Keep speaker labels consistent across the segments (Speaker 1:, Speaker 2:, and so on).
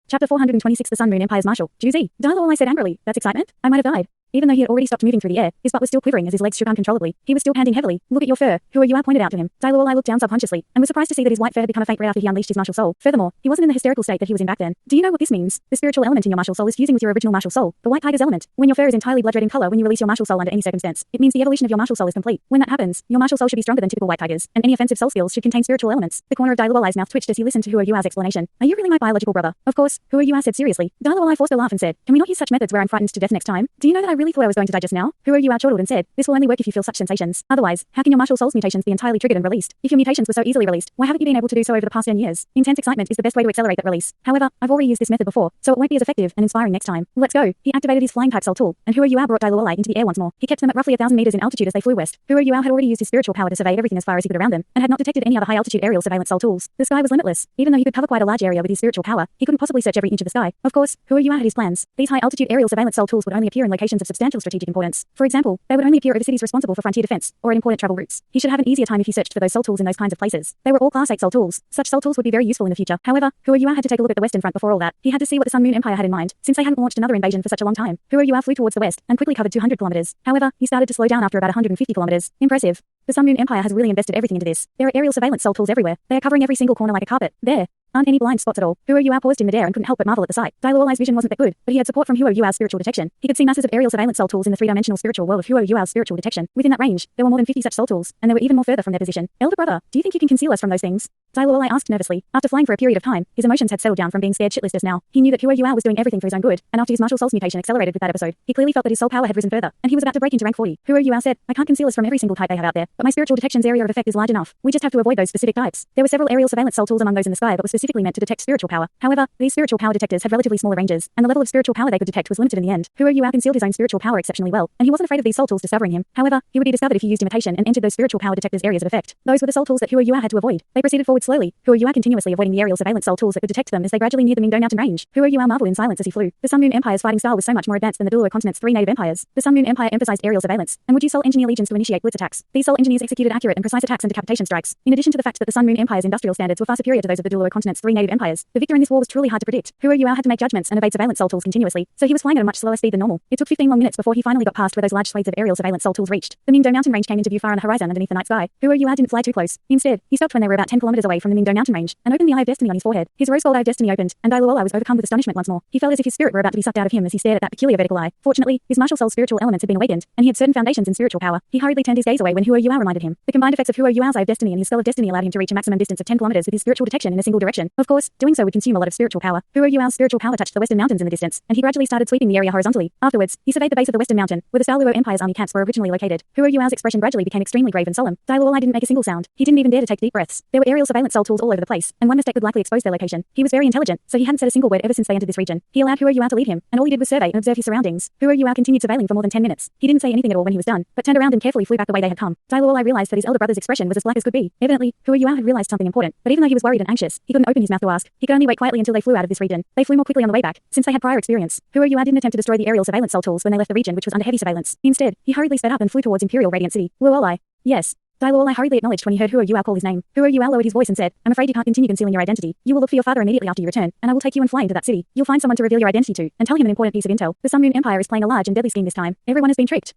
Speaker 1: Chapter 426 The Sun Moon Empire's Marshal. Juzi. Dalu, I said angrily. That's excitement? I might have died. Even though he had already stopped moving through the air, his butt was still quivering as his legs shook uncontrollably. He was still panting heavily. Look at your fur. Who are you? I pointed out to him. Dalu, I looked down subconsciously, and was surprised to see that his white fur had become a faint red after he unleashed his martial soul. Furthermore, he wasn't in the hysterical state that he was in back then. Do you know what this means? The spiritual element in your martial soul is fusing with your original martial soul, the white tiger's element. When your fur is entirely blood red in color when you release your martial soul under any circumstance, it means the evolution of your martial soul is complete. When that happens, your martial soul should be stronger than typical white tigers, and any offensive soul skills should contain spiritual elements. The corner of Dalu's mouth twitched as he listened to Who Are You A's explanation. Are you really my biological brother? Of course, Who Are You A said seriously. Dalu forced a laugh and said, can we not use such methods where I'm frightened to death next time? Do you know that I really thought I was going to die just now? Who Are You A chortled and said, this will only work if you feel such sensations. Otherwise, how can your martial soul's mutations be entirely triggered and released? If your mutations were so easily released, why haven't you been able to do so over the past 10 years? Intense excitement is the best way to accelerate that release. However, I've already used this method before, so it won't be as effective and inspiring next time. Let's go. He activated his flying type soul tool, and Who Are You A brought Dalu into the air once more. He kept them at roughly 1,000 meters in altitude as they flew west. Who Are You A had already used his spiritual power to survey everything as far as he could around them, and had not detected any other high altitude aerial surveillance soul tools. The sky was limitless. Even though he could cover quite a large area with his spiritual power, he couldn't possibly search every inch of the sky. Of course, Who Are You A had his plans. These high altitude aerial surveillance soul tools would only appear in locations of substantial strategic importance. For example, they would only appear over cities responsible for frontier defense or at important travel routes. He should have an easier time if he searched for those soul tools in those kinds of places. They were all class 8 soul tools. Such soul tools would be very useful in the future. However, Who Are You A had to take a look at the western front before all that. He had to see what the Sun Moon Empire had in mind, since they hadn't launched another invasion for such a long time. Who Are You A flew towards the west and quickly covered 200 kilometers. However, he started to slow down after about 150 kilometers. Impressive. The Sun Moon Empire has really invested everything into this. There are aerial surveillance soul tools everywhere. They are covering every single corner like a carpet. There aren't any blind spots at all. Who Are You A paused in midair and couldn't help but marvel at the sight. Dalu's vision wasn't that good, but he had support from Who Are You A's spiritual detection. He could see masses of aerial surveillance soul tools in the three-dimensional spiritual world of Who Are You A's spiritual detection. Within that range, there were more than 50 such soul tools, and they were even more further from their position. Elder brother, do you think you can conceal us from those things? Dalu asked nervously. After flying for a period of time, his emotions had settled down from being scared shitless just now. He knew that Who Are You A was doing everything for his own good, and after his martial soul's mutation accelerated with that episode, he clearly felt that his soul power had risen further, and he was about to break into rank 40. Who Are You A said, I can't conceal us from every single type they have out there, but my spiritual detection's area of effect is large enough. We just have to avoid those specific types. There were several aerial surveillance soul tools among those in the sky that were specifically meant to detect spiritual power. However, these spiritual power detectors had relatively smaller ranges, and the level of spiritual power they could detect was limited in the end. Who Are You A concealed his own spiritual power exceptionally well, and he wasn't afraid of these soul tools discovering him. However, he would be discovered if he used imitation and entered those spiritual power detectors' areas of effect. Those were the soul tools that Who Are You A had to avoid. They proceeded forward slowly, Who Are You A continuously avoiding the aerial surveillance soul tools that could detect them as they gradually neared the Mingdo mountain range. Who Are You A marveled in silence as he flew. The Sun Moon Empire's fighting style was so much more advanced than the Douluo continent's 3 native empires. The Sun Moon Empire emphasized aerial surveillance, and would use soul engineer legions to initiate blitz attacks. These soul engineers executed accurate and precise attacks and decapitation strikes. In addition to the fact that the Sun Moon Empire's industrial standards were far superior to those of the Douluo continent's 3 native empires, the victor in this war was truly hard to predict. Who Are You A had to make judgments and evade surveillance soul tools continuously, so he was flying at a much slower speed than normal. It took 15 long minutes before he finally got past where those large swathes of aerial surveillance soul tools reached. The Mingdo mountain range came into view far on the horizon underneath the night sky. Who Are You A didn't fly too close. Instead, he stopped when they were about 10 kilometers away from the Mingdo mountain range, and opened the Eye of Destiny on his forehead. His rose gold Eye of Destiny opened, and Dalu was overcome with astonishment once more. He felt as if his spirit were about to be sucked out of him as he stared at that peculiar vertical eye. Fortunately, his martial soul's spiritual elements had been awakened, and he had certain foundations in spiritual power. He hurriedly turned his gaze away when Who Are You A reminded him. The combined effects of Who Are You A's Eye of Destiny and his Spell of Destiny allowed him to reach a maximum distance of 10 kilometers with his spiritual detection in a single direction. Of course, doing so would consume a lot of spiritual power. Who Are You A's spiritual power touched the western mountains in the distance, and he gradually started sweeping the area horizontally. Afterwards, he surveyed the base of the western mountain, where the Daluo Empire's army camps were originally located. Who Are You A's expression gradually became extremely grave and solemn. Dalu didn't make a single sound. He didn't even dare to take deep breaths. There were aerial surveillance soul tools all over the place, and one mistake would likely expose their location. He was very intelligent, so he hadn't said a single word ever since they entered this region. He allowed Who Are You A to lead him, and all he did was survey and observe his surroundings. Who Are You A continued surveilling for more than 10 minutes. He didn't say anything at all when he was done, but turned around and carefully flew back the way they had come. Dalu realized that his elder brother's expression was as black as could be. Evidently, Who Are You A had realized something important, but even though he was worried and anxious, he couldn't open his mouth to ask. He could only wait quietly until they flew out of this region. They flew more quickly on the way back, since they had prior experience. Who Are You A didn't attempt to destroy the aerial surveillance soul tools when they left the region, which was under heavy surveillance. Instead, he hurriedly sped up and flew towards Imperial Radiant City. Luolai. Yes. Dalu hurriedly acknowledged when he heard Who Are You A call his name. Who Are You A lowered his voice and said, I'm afraid you can't continue concealing your identity. You will look for your father immediately after you return, and I will take you and fly into that city. You'll find someone to reveal your identity to, and tell him an important piece of intel. The Sun Moon Empire is playing a large and deadly scheme this time. Everyone has been tricked.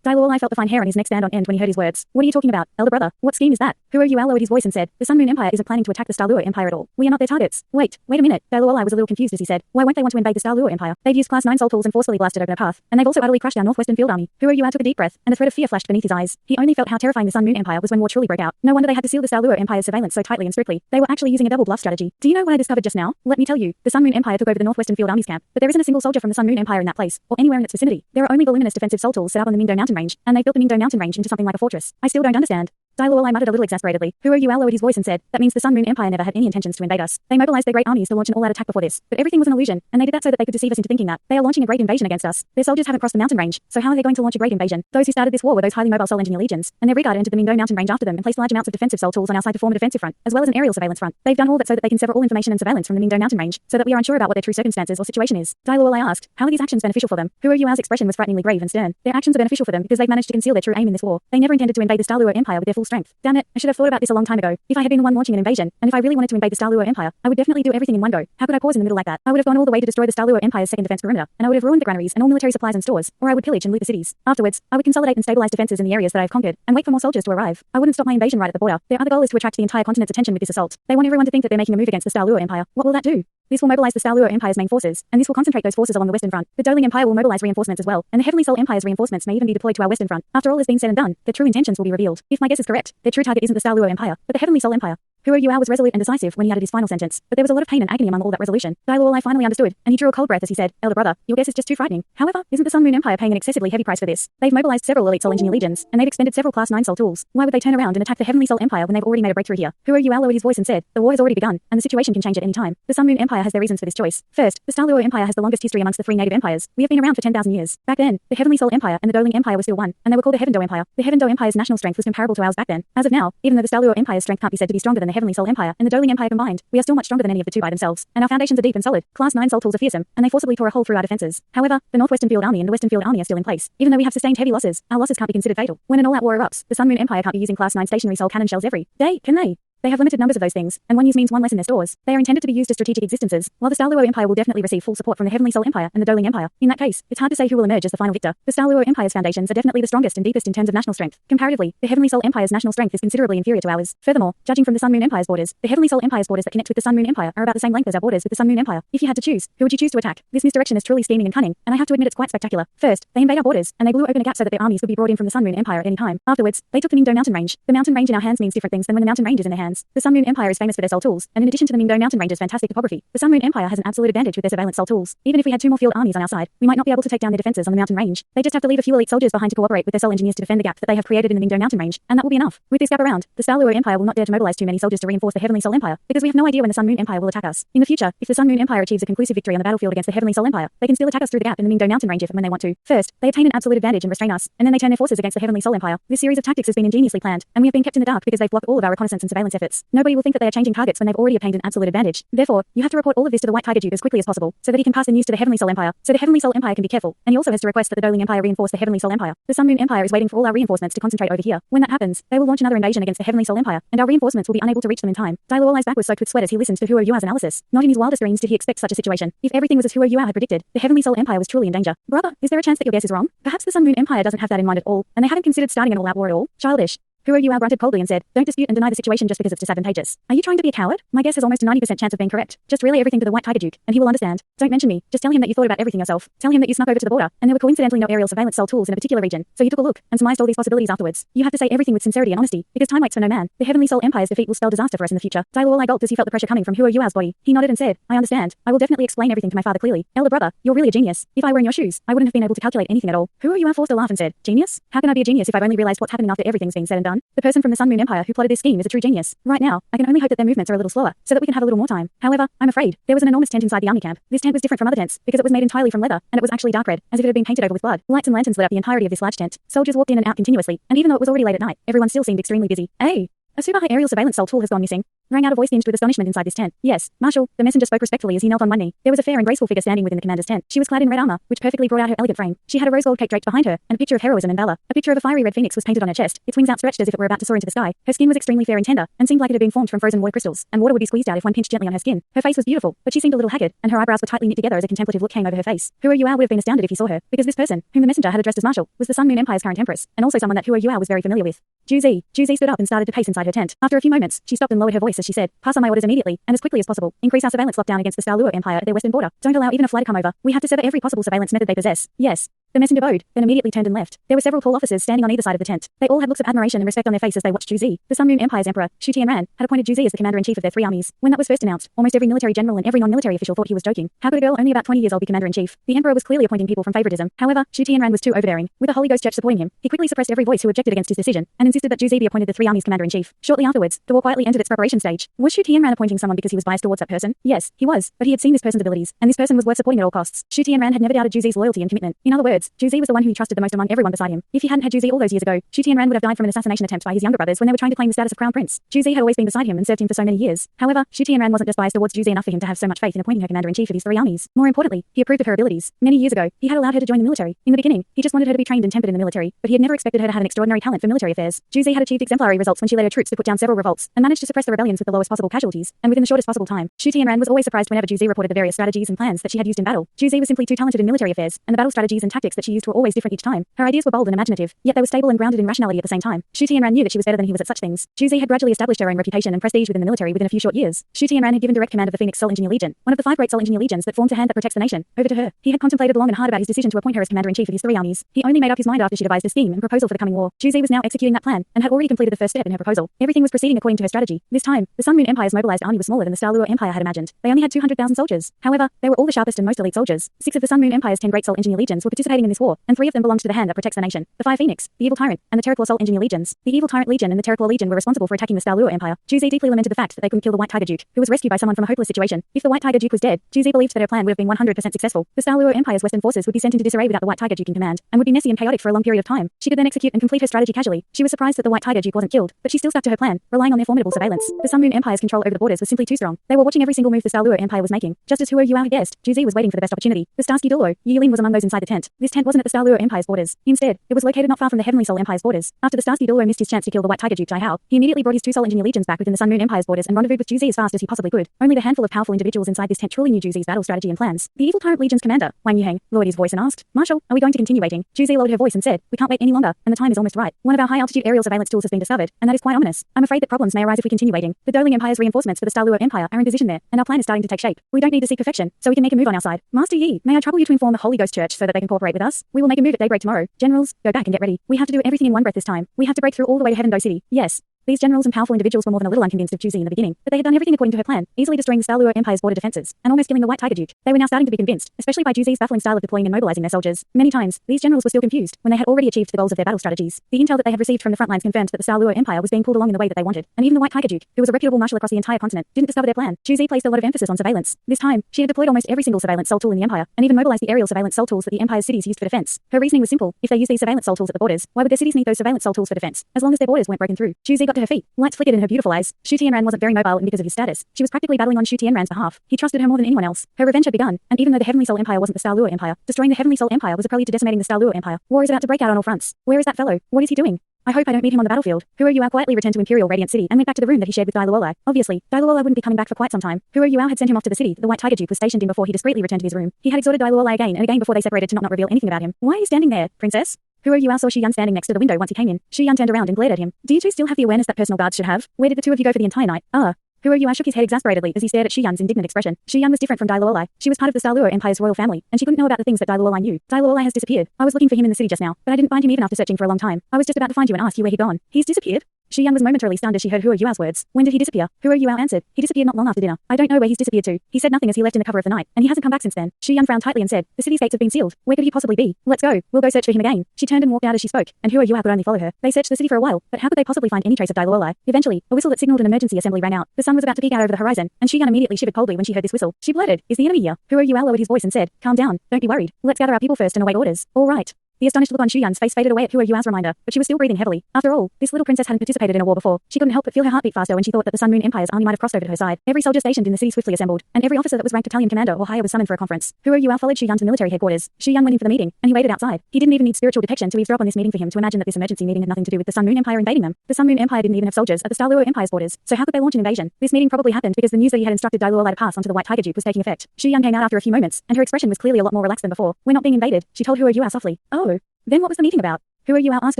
Speaker 1: Dalu felt the fine hair on his neck stand on end when he heard his words. What are you talking about, elder brother? What scheme is that? Who Are You A lowered his voice and said, the Sun Moon Empire isn't planning to attack the Daluo Empire at all. We are not their targets. Wait a minute. Dalu was a little confused as he said, why won't they want to invade the Daluo Empire? They've used class 9 soul tools and forcefully blasted open a path, and they've also utterly crushed our northwestern field army. Who Are You A took a deep breath, and a thread of fear flashed beneath his eyes. He only felt how terrifying the Sun Moon Empire was when war truly broke out. No wonder they had to seal the Daluo Empire's surveillance so tightly and strictly. They were actually using a double bluff strategy. Do you know what I discovered just now? Let me tell you. The Sun Moon Empire took over the northwestern field army's camp, but there isn't a single soldier from the Sun Moon Empire in that place, or anywhere in its vicinity. There are only voluminous defensive soul tools set up on the Mingdo mountain range, and they've built the Mingdo mountain range into something like a fortress. I still don't understand. Dalu muttered a little exasperatedly. Who Are You A lowered his voice and said, that means the Sun Moon Empire never had any intentions to invade us. They mobilized their great armies to launch an all-out attack before this, but everything was an illusion, and they did that so that they could deceive us into thinking that they are launching a great invasion against us. Their soldiers haven't crossed the mountain range, so how are they going to launch a great invasion? Those who started this war were those highly mobile soul engineer legions, and their rear guard entered the Mingdo mountain range after them and placed large amounts of defensive soul tools on our side to form a defensive front, as well as an aerial surveillance front. They've done all that so that they can sever all information and surveillance from the Mingdo mountain range, so that we are unsure about what their true circumstances or situation is. Dalu asked, how are these actions beneficial for them? Who Are You A's expression was frighteningly grave and stern. Their actions are beneficial for them because they've managed to conceal their true aim in this war. They never intended to invade the Daluo Empire with their full strength. Damn it, I should have thought about this a long time ago. If I had been the one launching an invasion, and if I really wanted to invade the Douluo Empire, I would definitely do everything in one go. How could I pause in the middle like that? I would have gone all the way to destroy the Douluo Empire's second defense perimeter, and I would have ruined the granaries and all military supplies and stores, or I would pillage and loot the cities. Afterwards, I would consolidate and stabilize defenses in the areas that I have conquered, and wait for more soldiers to arrive. I wouldn't stop my invasion right at the border. Their other goal is to attract the entire continent's attention with this assault. They want everyone to think that they're making a move against the Douluo Empire. What will that do? This will mobilize the Douluo Empire's main forces, and this will concentrate those forces along the western front. The Doulu Empire will mobilize reinforcements as well, and the Heavenly Soul Empire's reinforcements may even be deployed to our western front. After all has been said and done, their true intentions will be revealed. If my guess is correct, their true target isn't the Douluo Empire, but the Heavenly Soul Empire. Huo was resolute and decisive when he added his final sentence, but there was a lot of pain and agony among all that resolution. Dalu finally understood, and he drew a cold breath as he said, "Elder brother, your guess is just too frightening. However, isn't the Sun Moon Empire paying an excessively heavy price for this? They've mobilized several elite soul engineer legions, and they've expended several class 9 soul tools. Why would they turn around and attack the Heavenly Soul Empire when they've already made a breakthrough here?" Huo lowered his voice and said, "The war has already begun, and the situation can change at any time. The Sun Moon Empire has their reasons for this choice. First, the Douluo Empire has the longest history amongst the 3 native empires. We have been around for 10,000 years. Back then, the Heavenly Soul Empire and the Doling Empire were still one, and they were called the Heaven Do Empire. The Heaven Do Empire's national strength was comparable to ours back then. As of now, even though the Douluo Empire's strength can't be said to be stronger than the Heavenly Soul Empire and the Doling Empire combined, we are still much stronger than any of the two by themselves, and our foundations are deep and solid. Class 9 soul tools are fearsome, and they forcibly tore a hole through our defenses. However, the Northwestern Field Army and the Western Field Army are still in place. Even though we have sustained heavy losses, our losses can't be considered fatal. When an all-out war erupts, the Sun Moon Empire can't be using class 9 stationary soul cannon shells every day, can they? They have limited numbers of those things, and one use means one less in their stores. They are intended to be used as strategic existences, while the Douluo Empire will definitely receive full support from the Heavenly Soul Empire and the Doling Empire. In that case, it's hard to say who will emerge as the final victor. The Douluo Empire's foundations are definitely the strongest and deepest in terms of national strength. Comparatively, the Heavenly Soul Empire's national strength is considerably inferior to ours. Furthermore, judging from the Sun Moon Empire's borders, the Heavenly Soul Empire's borders that connect with the Sun Moon Empire are about the same length as our borders with the Sun Moon Empire. If you had to choose, who would you choose to attack? This misdirection is truly scheming and cunning, and I have to admit it's quite spectacular. First, they invade our borders, and they blew open a gap so that their armies could be brought in from the Sun Moon Empire at any time. Afterwards, they took the Mingdo mountain range. The mountain range in our hands means different things than when the mountain range is in their hands. The Sun Moon Empire is famous for their soul tools, and in addition to the Mingdo mountain range's fantastic topography, the Sun Moon Empire has an absolute advantage with their surveillance soul tools. Even if we had 2 more field armies on our side, we might not be able to take down their defenses on the mountain range. They just have to leave a few elite soldiers behind to cooperate with their soul engineers to defend the gap that they have created in the Mingdo mountain range, and that will be enough. With this gap around, the Douluo Empire will not dare to mobilize too many soldiers to reinforce the Heavenly Soul Empire, because we have no idea when the Sun Moon Empire will attack us. In the future, if the Sun Moon Empire achieves a conclusive victory on the battlefield against the Heavenly Soul Empire, they can still attack us through the gap in the Mingdo mountain range if and when they want to. First, they obtain an absolute advantage and restrain us, and then they turn their forces against the Heavenly Soul Empire. This series of tactics has been ingeniously planned, and we have been kept in the dark because they've blocked all of our reconnaissance and surveillance efforts. Nobody will think that they are changing targets when they've already obtained an absolute advantage. Therefore, you have to report all of this to the White Tiger Duke as quickly as possible, so that he can pass the news to the Heavenly Soul Empire, so the Heavenly Soul Empire can be careful, and he also has to request that the Doling Empire reinforce the Heavenly Soul Empire. The Sun Moon Empire is waiting for all our reinforcements to concentrate over here. When that happens, they will launch another invasion against the Heavenly Soul Empire, and our reinforcements will be unable to reach them in time. Daluo's back was soaked with sweat as he listened to Huo's analysis. Not in his wildest dreams did he expect such a situation. If everything was as Huo had predicted, the Heavenly Soul Empire was truly in danger. Brother, is there a chance that your guess is wrong? Perhaps the Sun Moon Empire doesn't have that in mind at all, and they haven't considered starting an all-out war at all? Childish. Huo grunted coldly and said, "Don't dispute and deny the situation just because it's disadvantageous. Are you trying to be a coward? My guess has almost a 90% chance of being correct. Just relay everything to the White Tiger Duke, and he will understand. Don't mention me. Just tell him that you thought about everything yourself. Tell him that you snuck over to the border, and there were coincidentally no aerial surveillance soul tools in a particular region, so you took a look and surmised all these possibilities afterwards. You have to say everything with sincerity and honesty, because time waits for no man. The Heavenly Soul Empire's defeat will spell disaster for us in the future." Daluo gulped as he felt the pressure coming from Huo's body. He nodded and said, "I understand. I will definitely explain everything to my father clearly. Elder brother, you're really a genius. If I were in your shoes, I wouldn't have been able to calculate anything at all." Huo forced a laugh and said, "Genius? How can I be a genius if I've only realized what's happening after everything's been said and done? The person from the Sun Moon Empire who plotted this scheme is a true genius. Right now, I can only hope that their movements are a little slower, so that we can have a little more time. However, I'm afraid, there was an enormous tent inside the army camp. This tent was different from other tents, because it was made entirely from leather, and it was actually dark red, as if it had been painted over with blood. Lights and lanterns lit up the entirety of this large tent. Soldiers walked in and out continuously, and even though it was already late at night, everyone still seemed extremely busy. "Hey! A super high aerial surveillance soul tool has gone missing," rang out a voice tinged with astonishment inside this tent. "Yes, Marshal," the messenger spoke respectfully as he knelt on one knee. There was a fair and graceful figure standing within the commander's tent. She was clad in red armor, which perfectly brought out her elegant frame. She had a rose gold cape draped behind her, and a picture of heroism and valor. A picture of a fiery red phoenix was painted on her chest, its wings outstretched as if it were about to soar into the sky. Her skin was extremely fair and tender, and seemed like it had been formed from frozen water crystals, and water would be squeezed out if one pinched gently on her skin. Her face was beautiful, but she seemed a little haggard, and her eyebrows were tightly knit together as a contemplative look came over her face. Huo would have been astounded if he saw her, because this person, whom the messenger had addressed as Marshal, was the Sun Moon Empire's current empress, and also someone that Huo was very familiar with. Juzi stood up and started to pace inside her tent. After a few moments, she stopped and lowered her voice as she said, "Pass on my orders immediately, and as quickly as possible. Increase our surveillance lockdown against the Douluo Empire at their western border. Don't allow even a fly to come over. We have to sever every possible surveillance method they possess." "Yes." The messenger bowed, then immediately turned and left. There were several tall officers standing on either side of the tent. They all had looks of admiration and respect on their face as they watched Juzi. The Sun Moon Empire's emperor, Shu Tianran, had appointed Juzi as the commander-in-chief of their 3 armies. When that was first announced, almost every military general and every non-military official thought he was joking. How could a girl only about 20 years old be commander-in-chief? The emperor was clearly appointing people from favoritism. However, Shu Tianran was too overbearing. With the Holy Ghost Church supporting him, he quickly suppressed every voice who objected against his decision, and insisted that Juzi be appointed the 3 armies commander-in-chief. Shortly afterwards, the war quietly entered its preparation stage. Was Shu Tianran appointing someone because he was biased towards that person? Yes, he was, but he had seen this person's abilities, and this person was worth supporting at all costs. Shu Tianran had never doubted Juzi's loyalty and commitment. In other words, words. Juzi was the one who he trusted the most among everyone beside him. If he hadn't had Juzi all those years ago, Shu Tianran would have died from an assassination attempt by his younger brothers when they were trying to claim the status of crown prince. Juzi had always been beside him and served him for so many years. However, Shu Tianran wasn't just biased towards Juzi enough for him to have so much faith in appointing her commander-in-chief of his 3 armies. More importantly, he approved of her abilities. Many years ago, he had allowed her to join the military. In the beginning, he just wanted her to be trained and tempered in the military, but he had never expected her to have an extraordinary talent for military affairs. Juzi had achieved exemplary results when she led her troops to put down several revolts and managed to suppress the rebellions with the lowest possible casualties and within the shortest possible time. Shu Tianran was always surprised whenever Juzi reported the various strategies and plans that she had used in battle. Juzi was simply too talented in military affairs, and the battle strategies and tactics that she used were always different each time. Her ideas were bold and imaginative, yet they were stable and grounded in rationality at the same time. Shu Tianran knew that she was better than he was at such things. Juzi had gradually established her own reputation and prestige within the military within a few short years. Shu Tianran had given direct command of the Phoenix Soul Engineer Legion, one of the 5 great Soul Engineer Legions that formed a hand that protects the nation, over to her. He had contemplated long and hard about his decision to appoint her as commander-in-chief of his 3 armies. He only made up his mind after she devised a scheme and proposal for the coming war. Juzi was now executing that plan and had already completed the first step in her proposal. Everything was proceeding according to her strategy. This time, the Sun Moon Empire's mobilized army was smaller than the Douluo Empire had imagined. They only had 200,000 soldiers. However, they were all the sharpest and most elite soldiers. 6 of the Sun Moon Empire's 10 great Soul Engineer Legions were participating in this war, and 3 of them belonged to the hand that protects the nation. The 5 Phoenix, the Evil Tyrant, and the Terraclaw Soul Engineer Legions. The Evil Tyrant Legion and the Terraclaw Legion were responsible for attacking the Douluo Empire. Juzi deeply lamented the fact that they couldn't kill the White Tiger Duke, who was rescued by someone from a hopeless situation. If the White Tiger Duke was dead, Juzi believed that her plan would have been 100% successful. The Douluo Empire's western forces would be sent into disarray without the White Tiger Duke in command, and would be messy and chaotic for a long period of time. She could then execute and complete her strategy casually. She was surprised that the White Tiger Duke wasn't killed, but she still stuck to her plan, relying on their formidable surveillance. The Sun Moon Empire's control over the borders was simply too strong. They were watching every single move the Douluo Empire was making. Just as Huo Yuao had guessed, Juzi was waiting for the best opportunity. The Starsky Douluo, Yilin was among those inside the tent. This tent wasn't at the Douluo Empire's borders. Instead, it was located not far from the Heavenly Soul Empire's borders. After the Starsky Douluo missed his chance to kill the White Tiger Duke Jai Hao, he immediately brought his 2 Soul Engineer Legions back within the Sun Moon Empire's borders and rendezvoused with Juzi as fast as he possibly could. Only the handful of powerful individuals inside this tent truly knew Juzi's battle strategy and plans. The Evil Tyrant Legion's commander, Wang Yuheng, lowered his voice and asked, "Marshal, are we going to continue waiting?" Juzi lowered her voice and said, "We can't wait any longer, and the time is almost right. One of our high-altitude aerial surveillance tools has been discovered, and that is quite ominous. I'm afraid that problems may arise if we continue waiting. The Doling Empire's reinforcements for the Douluo Empire are in position there, and our plan is starting to take shape. We don't need to seek perfection, so we can make a move on our side. Master Yi, may I trouble you to inform the Holy Ghost Church so that they can cooperate with us? We will make a move at daybreak tomorrow. Generals, go back and get ready. We have to do everything in one breath this time. We have to break through all the way to Heaven Do City. Yes." These generals and powerful individuals were more than a little unconvinced of Juzi in the beginning, but they had done everything according to her plan, easily destroying the Douluo Empire's border defenses, and almost killing the White Tiger Duke. They were now starting to be convinced, especially by Juzi's baffling style of deploying and mobilizing their soldiers. Many times, these generals were still confused when they had already achieved the goals of their battle strategies. The intel that they had received from the front lines confirmed that the Douluo Empire was being pulled along in the way that they wanted, and even the White Tiger Duke, who was a reputable marshal across the entire continent, didn't discover their plan. Juzi placed a lot of emphasis on surveillance. This time, she had deployed almost every single surveillance soul tool in the Empire, and even mobilized the aerial surveillance soul tools that the Empire's cities used for defense. Her reasoning was simple: if they used these surveillance soul tools at the borders, why would their cities need those surveillance soul tools for defense, as long as their borders weren't broken through? Juzi got to her feet. Lights flickered in her beautiful eyes. Shu Tianran wasn't very mobile, and because of his status, she was practically battling on Shu Tianran's behalf. He trusted her more than anyone else. Her revenge had begun, and even though the Heavenly Soul Empire wasn't the Douluo Empire, destroying the Heavenly Soul Empire was a prelude to decimating the Douluo Empire. War is about to break out on all fronts. Where is that fellow? What is he doing? I hope I don't meet him on the battlefield. Huo Yuao quietly returned to Imperial Radiant City and went back to the room that he shared with Dalu. Obviously, Dalu wouldn't be coming back for quite some time. Huo Yuao had sent him off to the city that the White Tiger Duke was stationed in before he discreetly returned to his room. He had exhorted Dalu again and again before they separated to not reveal anything about him. Why are you standing there, princess? Huo Yuao saw Shi Yun standing next to the window once he came in. Shi Yun turned around and glared at him. Do you two still have the awareness that personal guards should have? Where did the 2 of you go for the entire night? Huo Yuao shook his head exasperatedly as he stared at Shi Yun's indignant expression. Shi Yun was different from Dalu. She was part of the Douluo Empire's royal family, and she couldn't know about the things that Dalu knew. Dalu has disappeared. I was looking for him in the city just now, but I didn't find him even after searching for a long time. I was just about to find you and ask you where he'd gone. He's disappeared? Shi Yun was momentarily stunned as she heard Huo Yuao's words. When did he disappear? Huo Yuao answered. He disappeared not long after dinner. I don't know where he's disappeared to. He said nothing as he left in the cover of the night, and he hasn't come back since then. Shi Yun frowned tightly and said, the city's gates have been sealed. Where could he possibly be? Let's go. We'll go search for him again. She turned and walked out as she spoke, and Huo Yuao could only follow her. They searched the city for a while, but how could they possibly find any trace of Dalu? Eventually, a whistle that signaled an emergency assembly rang out. The sun was about to peek out over the horizon, and Shi Yun immediately shivered coldly when she heard this whistle. She blurted, is the enemy here? Huo Yuao lowered his voice and said, calm down. Don't be worried. Let's gather our people first and await orders. All right. The astonished look on Shi Yun's face faded away at Huo Yuao's reminder, but she was still breathing heavily. After all, this little princess hadn't participated in a war before. She couldn't help but feel her heartbeat faster when she thought that the Sun Moon Empire's army might have crossed over to her side. Every soldier stationed in the city swiftly assembled, and every officer that was ranked battalion commander or higher was summoned for a conference. Huo Yuao followed Shi Yun to the military headquarters. Shi Yun went in for the meeting, and he waited outside. He didn't even need spiritual detection to eavesdrop on this meeting for him to imagine that this emergency meeting had nothing to do with the Sun Moon Empire invading them. The Sun Moon Empire didn't even have soldiers at the Douluo Empire's borders, so how could they launch an invasion? This meeting probably happened because the news that he had instructed Dalu to pass on to the White Tiger Duke was taking effect. Shi Yun came out after a few moments, and her expression was clearly a lot more relaxed than before. We're not being invaded, she told Huo Yuao softly. Oh. Then what was the meeting about? Huo Yuao asked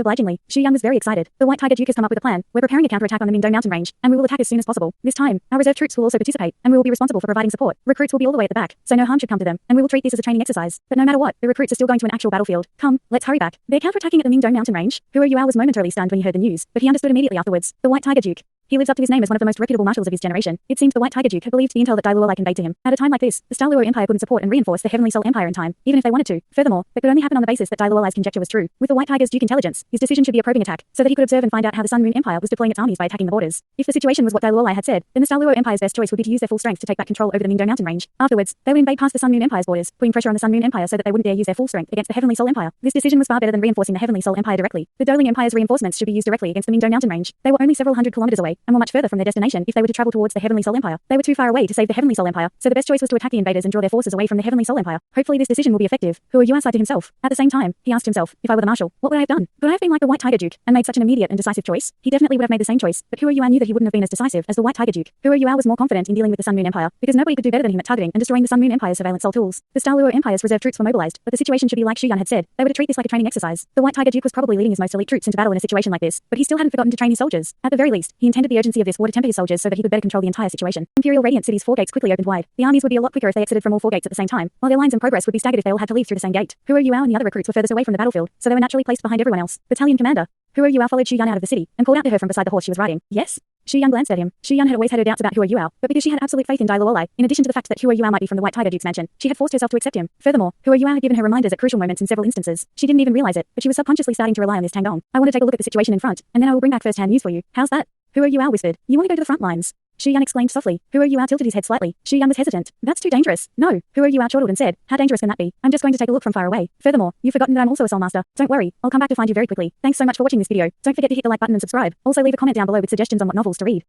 Speaker 1: obligingly. Shi Yun was very excited. The White Tiger Duke has come up with a plan. We're preparing a counterattack on the Mingdong mountain range, and we will attack as soon as possible. This time, our reserve troops will also participate, and we will be responsible for providing support. Recruits will be all the way at the back, so no harm should come to them, and we will treat this as a training exercise. But no matter what, the recruits are still going to an actual battlefield. Come, let's hurry back. They're counterattacking at the Mingdong mountain range. Huo Yuao was momentarily stunned when he heard the news, but he understood immediately afterwards. The White Tiger Duke. He lives up to his name as one of the most reputable marshals of his generation. It seemed the White Tiger Duke had believed the intel that Dalu conveyed to him. At a time like this, the Dalu Empire couldn't support and reinforce the Heavenly Soul Empire in time, even if they wanted to. Furthermore, that could only happen on the basis that Dalu's conjecture was true. With the White Tiger's Duke intelligence, his decision should be a probing attack, so that he could observe and find out how the Sun Moon Empire was deploying its armies by attacking the borders. If the situation was what Dalu had said, then the Dalu Empire's best choice would be to use their full strength to take back control over the Mingdo mountain range. Afterwards, they would invade past the Sun Moon Empire's borders, putting pressure on the Sun Moon Empire so that they wouldn't dare use their full strength against the Heavenly Soul Empire. This decision was far better than reinforcing the Heavenly Soul Empire directly. The Douluo Empire's reinforcements should be used directly against the Mingdo mountain range. They were only several hundred kilometers away, and were much further from their destination if they were to travel towards the Heavenly Soul Empire. They were too far away to save the Heavenly Soul Empire, so the best choice was to attack the invaders and draw their forces away from the Heavenly Soul Empire. Hopefully this decision will be effective. Who are you outside to himself? At the same time, he asked himself, if I were the marshal, what would I have done? Could I have been like the White Tiger Duke, and made such an immediate and decisive choice? He definitely would have made the same choice, but Hua Yuan knew that he wouldn't have been as decisive as the White Tiger Duke. Hua Yuan was more confident in dealing with the Sun Moon Empire, because nobody could do better than him at targeting and destroying the Sun Moon Empire's surveillance soul tools. The Daluo Empire's reserve troops were mobilized, but the situation should be like Shu Yan had said. They were to treat this like a training exercise. The White Tiger Duke was probably leading his most elite troops into battle in a situation like this, but he still hadn't forgotten to train his soldiers. At the very least, he intended the urgency of this war to temper his soldiers so that he could better control the entire situation. Imperial Radiant City's 4 gates quickly opened wide. The armies would be a lot quicker if they exited from all 4 gates at the same time, while their lines and progress would be staggered if they all had to leave through the same gate. Hua Yuan and the other recruits were furthest away from the battlefield, so they were naturally placed behind everyone else. Battalion commander. Hua Yuan followed Shu Yan out of the city, and called out to her from beside the horse she was riding. Yes? Shu Yan glanced at him. Shu Yan had always had her doubts about Hua Yuan, but because she had absolute faith in Dalu, in addition to the fact that Hua Yuan might be from the White Tiger Duke's mansion, she had forced herself to accept him. Furthermore, Hua Yuan had given her reminders at crucial moments in several instances. She didn't even realize it, but she was subconsciously starting to rely on this Tang Clan. I want to take a look at the situation in front, and then I will bring back first-hand news for you. How's that? Hua Yuan whispered. You want to go to the front lines? Shu Yan exclaimed softly. Hua Yuan tilted his head slightly. Shu Yan was hesitant. That's too dangerous. No. Hua Yuan chortled and said, how dangerous can that be? I'm just going to take a look from far away. Furthermore, you've forgotten that I'm also a soul master. Don't worry, I'll come back to find you very quickly. Thanks so much for watching this video. Don't forget to hit the like button and subscribe. Also leave a comment down below with suggestions on what novels to read.